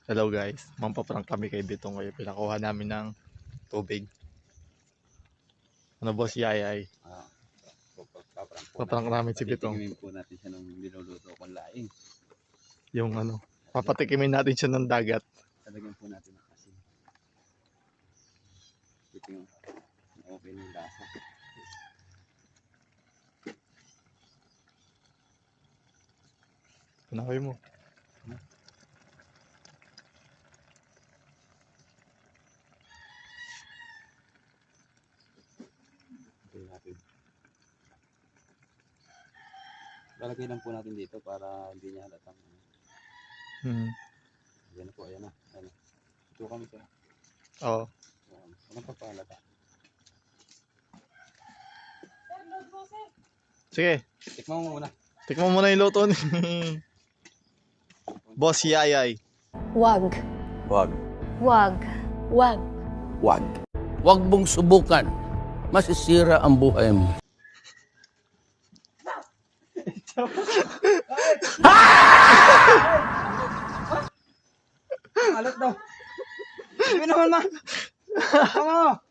Hello guys, mampaprank kami kay Dito ngayon. Pinakuha namin ng tubig. Ano boss, yayay? Paprank namin si Bitong. Patikimin po natin siya ng niluluto kong laing. Yung ano, papatikimin natin siya ng dagat. Talagyan po natin ng asin. Titingnan okay na yung lasa. Panahoy mo. Lalagay lang po natin dito para hindi niya halatang. Ayan po, ayan na. Ayan. Ito kami sir. Oo. Anong papahalata? Sige, Tikman mo muna. tikman mo na yung luto ni Boss Yayay. Wag. Wag. Wag. Wag. Wag. Huwag mong subukan. Masisira ang buhay mo. Alat daw. Hindi naman ma. Ano?